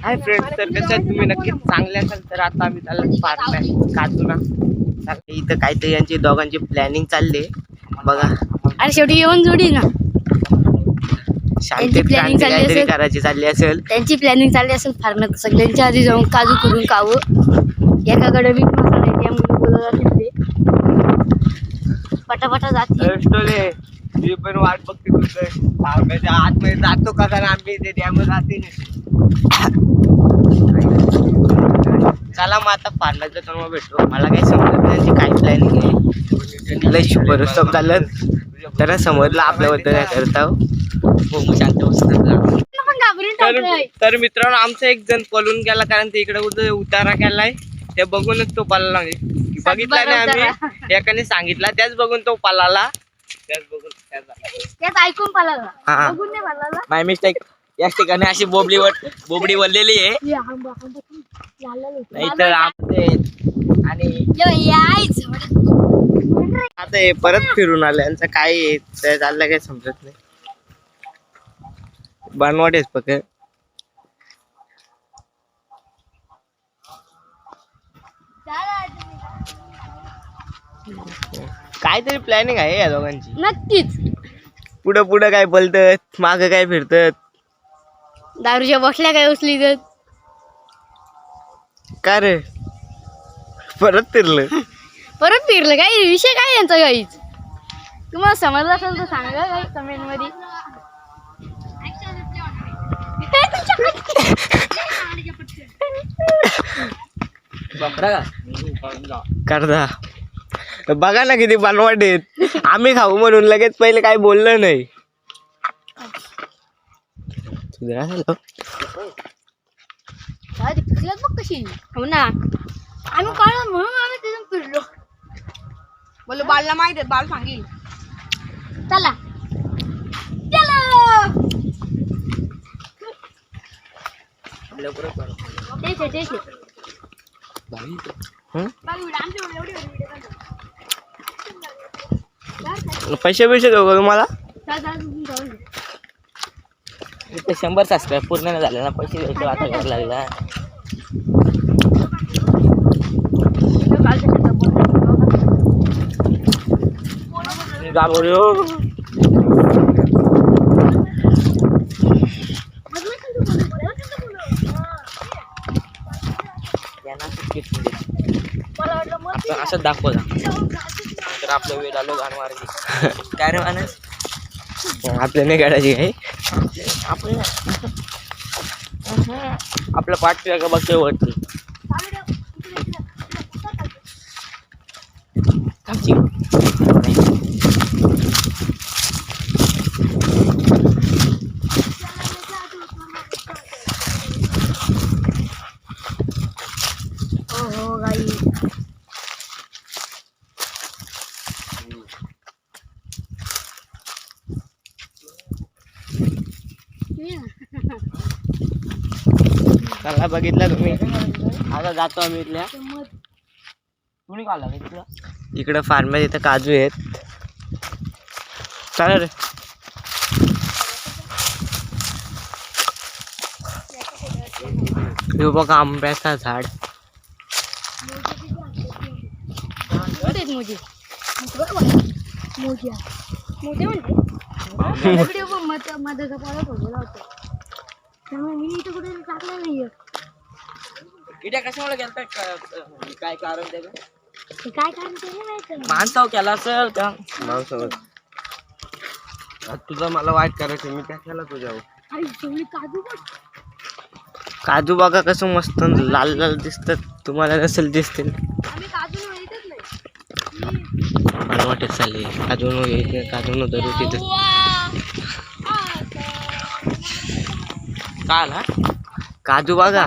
Hi friends, तर कसं आहे तुम्ही नक्कीच चांगले असाल. तर आता आम्ही चाललो फार्म काजूना. इथं काहीतरी यांची दोघांची प्लॅनिंग चालली बघा. आणि शेवटी येऊन जोडी ना शांती प्लॅनिंग काहीतरी करायची चालली असेल. त्यांची प्लॅनिंग चालली असेल फार्मात सगळ्यांच्या आधी जाऊन काजू करून खावं. एकाकडे मीठ मसाला त्यामुळे बोलत जातील ते पटापटा जाते. मी पण वाट बघते तुझं आतमध्ये जातो का, कारण आम्ही ते डॅम जाते. चला मग आता फार्माचं तर मग भेटतो. मला काही समजत नाही त्यांची काय प्लॅनिंग आहे. लय शुभर सब झालं तर समजलं आपल्याबद्दल काय करता. हो शांत बसतात. तर मित्रांनो, आमचा एक जण पळून गेला, कारण ते इकडे कुठे उतारा केलाय. ते बघूनच तो पळाला. बघितला नाही आम्ही, एकाने सांगितला त्याच बघून तो पळाला. त्याच बघून त्यात ऐकून पळाला, बघून नाही पळाला. माय मिस्टेक. याच ठिकाणी अशी बोबडी वळलेली आहे. नाही तर आमचे आणि आता हे परत फिरून आले. यांचं काय आहे ते चाललं काही समजत नाही. बनवाटेच फक्त. काहीतरी प्लॅनिंग आहे या दोघांची नक्कीच. पुढं पुढं काय बोलतात, माग काय फिरतात. दारूच्या बसल्या काय उचली तर का रे परत फिरलं. परत फिरलं. काय विषय काय यांचा काहीच. तुम्हाला समजलं असेल तर सांगा काही कमेंट मध्ये. करता बघा ना किती बनवाट आहेत. आम्ही खाऊ म्हणून लगेच पहिले काही बोललं नाही. कशी हो ना, आम्ही काढलं म्हणून आम्ही तिथून फिरलो. बोल बालला माहित आहे, बाल सांगेल. चला पैसे देऊ का तुम्हाला. 100 सबस्क्राईब पूर्ण नाही झाले ना, पैसे द्यायचे आता करायला लागला. असं दाखव तर आपलं वेळ आलो गाण मार्गी. काय रे माणस, आपल्या नाही काढायची काही. आपलं पाठ का बघतोय वरती. चला बघितलं तुम्ही. आता जातो आम्ही इथल्या. कुणी खाल्ला इकडं फार्ममध्ये इथं काजू आहेत. चला रे. हे बघा आंब्याचा झाड. कशामुळे गेलता, काय कारण त्याचं, काय कारण माणसाव केला असेल का माणसावर. तुझं मला वाईट करायचं, मी काय केला तुझ्यावर. काजू बघा कसं मस्त लाल लाल दिसतात. तुम्हाला नसेल दिसतील. मला वाटत चालली काजू धरू तिथं. काय आला काजू बघा.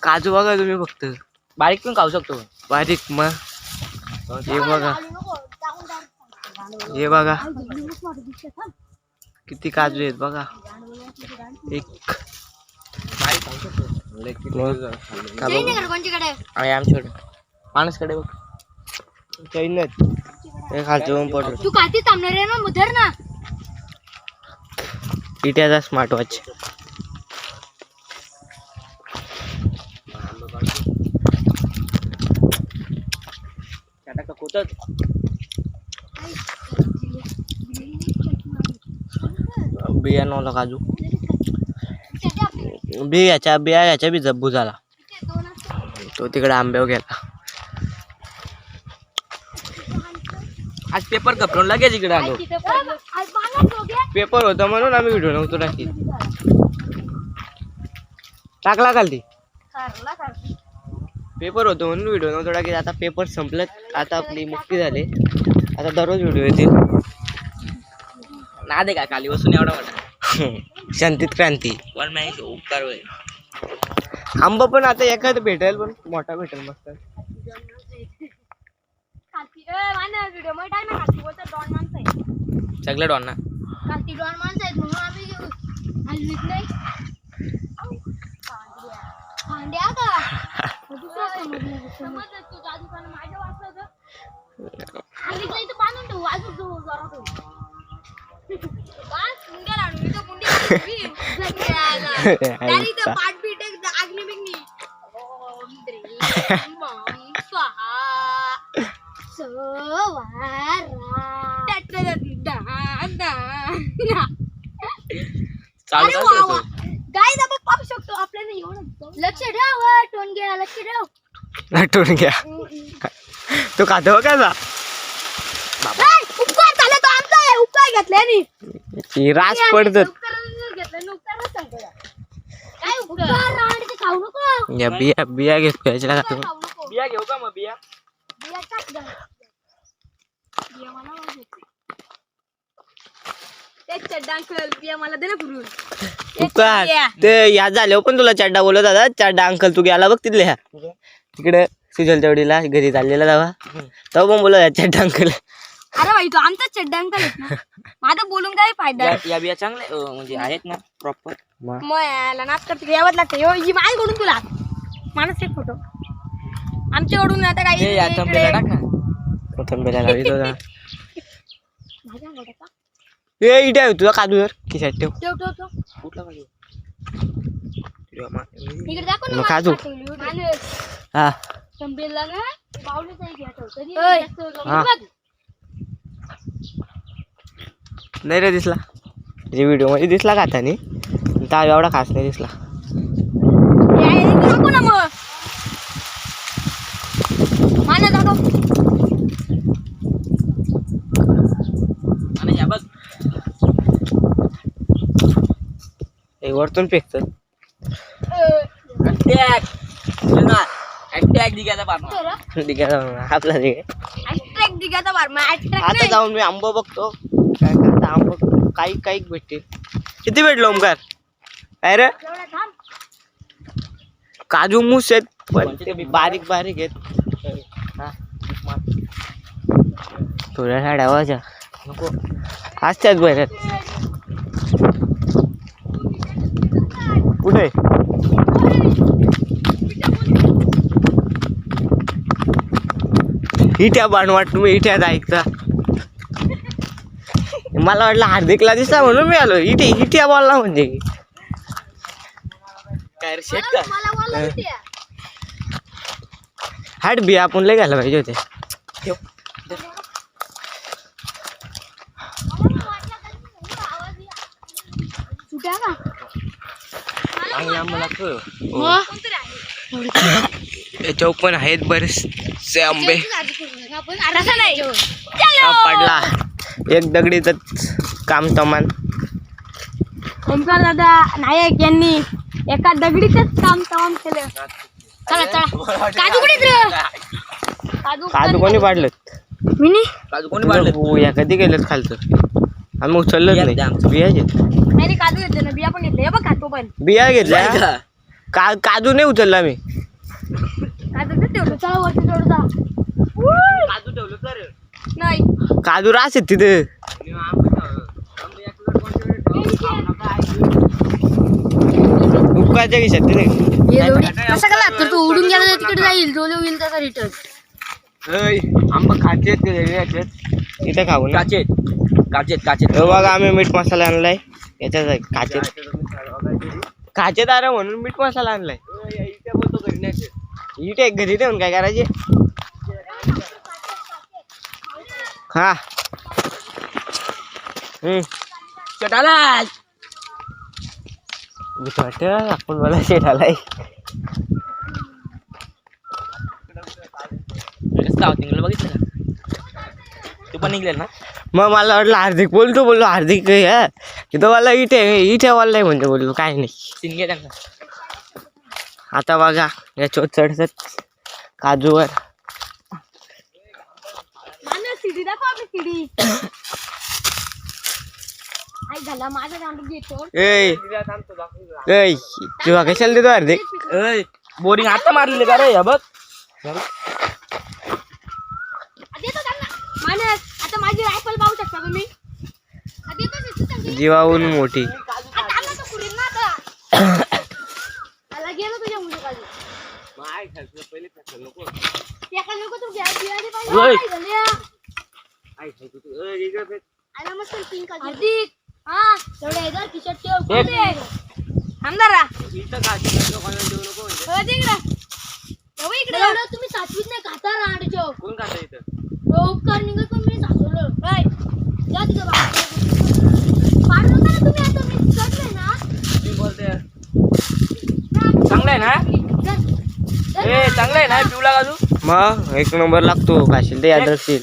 काजू बघा तुम्ही फक्त. बारीक पण खाऊ शकतो. बारीक मग हे बघा, हे बघा किती काजू आहेत बघा. एक आमच्याकडे माणूसकडे बघ चैन खालचं पडलं. तू काय थांबणार आहे ना, मुधर ना. इट्याचा स्मार्ट वॉच. बिया नव्हता काजू बिया याच्या बी जब्बू झाला तो तिकडे आंब्यावर गेला आज पेपर कपडून लगेच इकडे आलो पेपर होता म्हणून आम्ही व्हिडिओ नव्हतो टाकी टाकला खालती पेपर होतो म्हणून व्हिडिओ नव्हतो टाकी आता पेपर संपलेत आता आपली मुक्ती झाली आता दररोज व्हिडिओ येतील ना दे का खाली बसून एवढा मोठा शांतीत क्रांती उपकार आंबा पण आता एखाद भेटेल पण मोठा भेटेल मस्त सगळं डॉन ना लक्ष ठेव टोनग्या लक्ष ठेव आठवून घ्या तो खातो का जा उपकार झाला तो आमचा आहे उपकार घेतले रास पडत काय उपकार राहण्याचे खाऊ नको या बिया बिया घेतो याच्या खातो खाऊ नको बिया घेऊ का मग बिया बिया टाक जा बिया मला वाजते ते चड्डा अंकल बिया मला दे ना पुरून उपकार ते या झाल्यावर पण तुला चड्डा बोलत दादा चड्डा अंकल तू गेला बघ तिथले ह्या तिकडे सुजलच्या वडीला घरी चाललेला जावा तेव्हा पण बोलत चड्डा अंकल अरे भाई तो आमचा चड्डा अंकल आहेत ना माझं बोलून काय फायदा या बिया चांगल्या म्हणजे आहेत ना प्रॉपर मग याला नाच करते यावंच लागतं यो ही माझ्याकडून तुला माणूस एक फोटो आमच्याकडून आता काही ए इथे आहे तुझा काजूवर खिशात ठेव ठेव ठेव ठेव कुठला काजू इकडे दाखव ना काजू हा संपेला ना पावलेच आहे ठेवतो नाही रे दिसला व्हिडिओ मध्ये दिसला का आता तर एवढा खास नाही दिसला दाखव ना मग माना दाखव वरतून फेकत आपला आता जाऊन मी आंबा बघतो काय करता आंबा काही काही भेटते किती भेटलो ओमकार काय रे काजू मूस आहेत पण ते बारीक बारीक आहेत थोड्या साड्या वाजा नको असत्याच बऱ्यात कुठे इट्या बाणवाट तुम्ही इट्यात ऐकता मला वाटलं हार्दिकला दिसला म्हणून मी आलो इट्या बोलला म्हणजे काय शेट हाट बी आपण लय घायला पाहिजे होते चौक पण आहेत बरेचसे आंबे पडला एक दगडीच काम तमान ओमकार दादा नायक यांनी एका दगडीतच काम तमाम केलं चला चला काजू कुठे काजू कोणी पाडलं मिनी काजू कोणी पाडलं या कधी गेलेत खालचं आम्ही उचललंच नाही बिया नाही काजू घेतले ना बिया पण घेतले हे बघ खातो पण बिया घेतल्या काजू नाही उचलला मी काजू ठेवलं चला वरती जोड जा काजू ठेवलं तर नाही काजू रास आहेत तिथे उकाच्या खिशात तिथे कसं का लागतं तू उडून गेला तिकडे जाईल डोले होईल त्याचा रिटर्न आंबा खाचे इथे खाऊ ना काचेत बघा आम्ही मीठ मसाला आणलाय याच्यात काचेत अरे म्हणून मीठ मसाला आणलाय इथे घरी ठेवून काय करायचे. हा शेटाला भीती वाटते आपण मला शेटाला बघितलं का तू पण निघलेल ना. मग मला वाटलं हार्दिक बोललो हार्दिक तिथं मला इथे वाला म्हणजे बोललो काय नाही. सीन घे त्यांना. आता बघा याच्यावर चढतात काजूवर. सीडी दाखव आपली सीडी. आई झाला माझा गांडून घेतो. तेव्हा कशाला देतो हार्दिक. बोरिंग आता मारलेले का रे या बघ. मानस आता माझी रायफल पाहू शकता तुम्ही. जीवाहून मोठी. आला गेलो तुझ्या मुली काजू. नको तू घ्या बियाणे पाहिजे. आला मस्त पिंक काजू. हार्दिक हा तेवढे इधर टी-शर्ट ठेव. आमदारा इकडे तुम्ही सातवीत नाही खाता रांडचो. कोण खाता इथं. उपकार निघत पण मी साचवलं. जा तिथं पाडलं ना तुम्ही. आता मी चढलोय ना. चांगलं आहे ना. चांगलं आहे ना पिवला काजू. मग एक नंबर लागतो काशील ते याद असतील.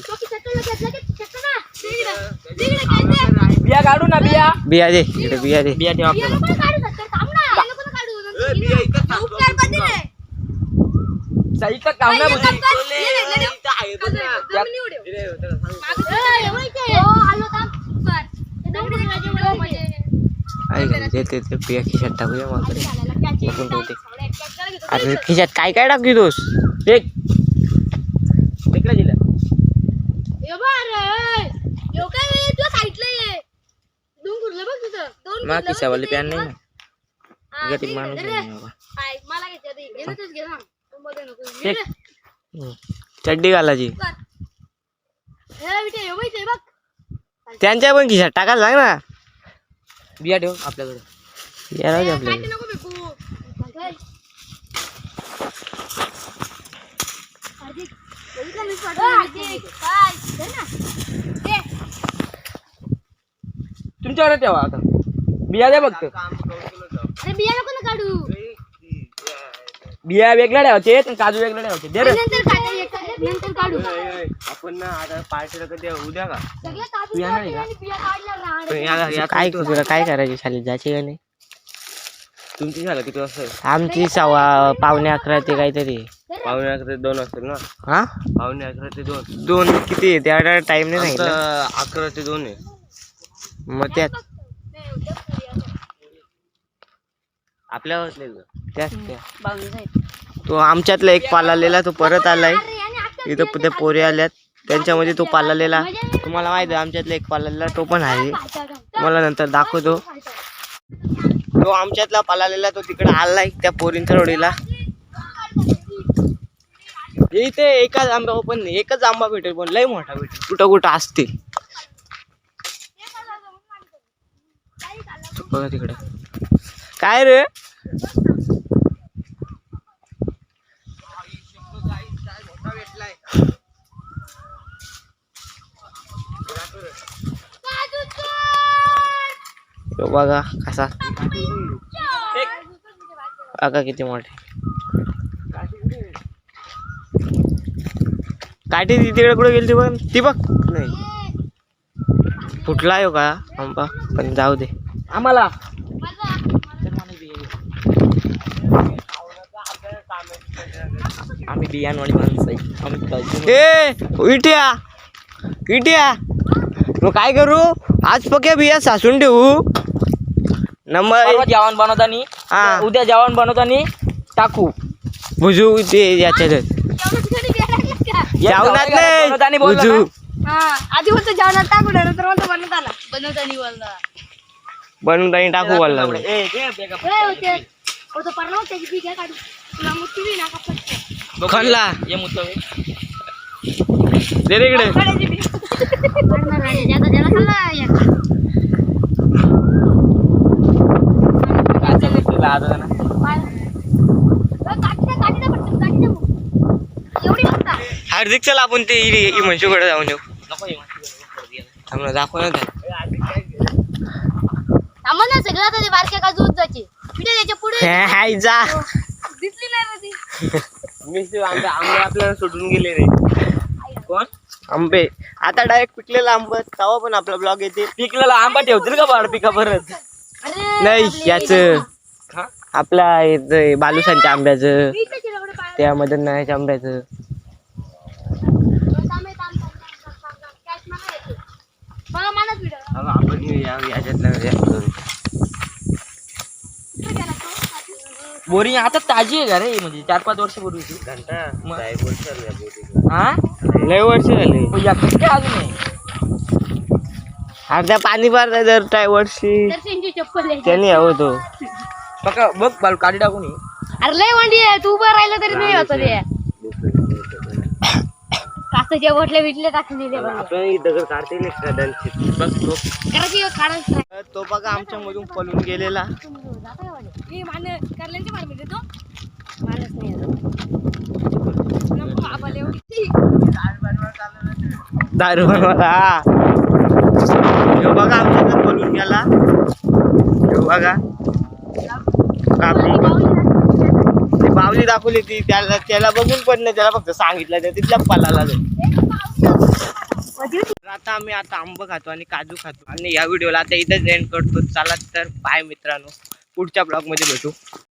बिया काढू ना बिया. बिया दे इकडे बिया दे. बिया ठेवा आपल्याला. साईचं काम ना बुजी. ते बिया खिशात टाकूया माकडे. अरे खिशात काय काय टाकतोस. एक तिकडे दिलं. मा खिशावाले पॅन नाही ना. माणूस चड्डी घालायची. त्यांच्या पण खिशात टाकायला सांग ना. बिया ठेव आपल्याकडे. यायला आपल्याकडे. तुमच्याकडे ठेवा आता. बिया द्या बघतो. अरे बिया नको ना काढू. बिया वेगळ्या ठेवायचे आणि काजू वेगळ्या ठेवायचे. दे रे. नंतर काढू. आपण ना आता पार्टीला कधी उद्या का सगळ्या काजू काढले आणि बिया काढल्या रांड. काय तुला काय करायचे शाळेत जायचे का नाही. तुमची झालं किती वाजता. आमची 11:15 ते काहीतरी. 11:30 असतील ना. हा 11:30 ते 2. 2 किती त्या टाइम नाही सांगितलं. 11 ते 2 आहे. मग त्यात आपल्यावर त्याच तो आमच्यातला एक पालालेला तो परत आलाय. इथं त्या पोरी आल्यात त्यांच्यामध्ये तो पालालेला तुम्हाला माहिती आहे. आमच्यातला एक पालालेला तो पण आहे. तुम्हाला नंतर दाखवतो. तो आमच्यातला पालालेला तो तिकडे आलाय त्या पोरींच्या रोडीला. इथे एकाच आंबा पण नाही. एकच आंबा भेटेल पण लय मोठा भेटेल. कुठं कुठं असतील बघा तिकडे. काय रे बघा कसा. बघा किती मोठे काठी. तिकडे कुठे गेली ती बघ. नाही फुटला आहे का आंबा पण जाऊ दे आम्हाला. आम्ही बियाणवाली माणसं आहे. इट्या इट्या मग काय करू आज पक्या बिया सासून ठेवू. नंबर जेवण बनवतानी. हा उद्या जेवण बनवतानी टाकू. बुजू ते याच्यात जेवणात नाही बुजू. आधी होतं जेवणात टाकू नंतर म्हणतो बनवतानी बनवतानी टाकू बोलला. खणला दे रे इकडे. हार्दिक चल आपण ते इमोशकडे जाऊन येऊ नको हे थांब ना दाखव ना थांबा ना सगळं आता ते बारक्या काजू जायचे पिठे त्याच्या पुढे हाय जा दिसली नाही ना ती मी आंबे आपल्याला सोडून गेले रे कोण आंबे आता डायरेक्ट पिकलेला आंबा तवा पण आपला ब्लॉग येते पिकलेला आंबा ठेवतील का बाळ पिका परत अरे नाही आपले याच हा आपला बालुशांच्या आंब्याचं मी इथे चिरवडे पाळले. त्या मदननाच्या आंब्याचं कॅश मला येते. मला मानच व्हिडिओ अब आपण याच्यातलं बोरिंग आता ताजी आहे का रे म्हणजे 4-5 वर्षापूर्वीची घंटा हा लय वर्ष झाले या कसं काय अजून नाही अर्ध्या पाणी भरता जर काय वर्षी दर्शनची चप्पल आहे. त्यांनी हवं तो बघा बघ बाल काढी टाकून ये. अरे लय वंडी आहे तू उभं राहिलं तरी नाही होत ते काचाच्या बोटल्या विटल्या टाकलेले आपण दगड काढते बघ तो करायची काढायची नाही. तो बघा आमच्या मधून पळून गेलेला मी मान करल्यांची मार मिळते तो मारच नाही नको आबाला एवढी दारू बनवायला हा ह्यो बघा आमच्या पळून गेला ह्यो बघा कापली ती बावली दाखवली ती त्याला बघून पण नाही त्याला फक्त सांगितलं त्या तिथल्या पलाला आता आम्ही आंबा खातो आणि काजू खातो आणि या व्हिडिओला आता इथेच एंड करतो चला तर बाय मित्रांनो पुढच्या ब्लॉग मध्ये भेटू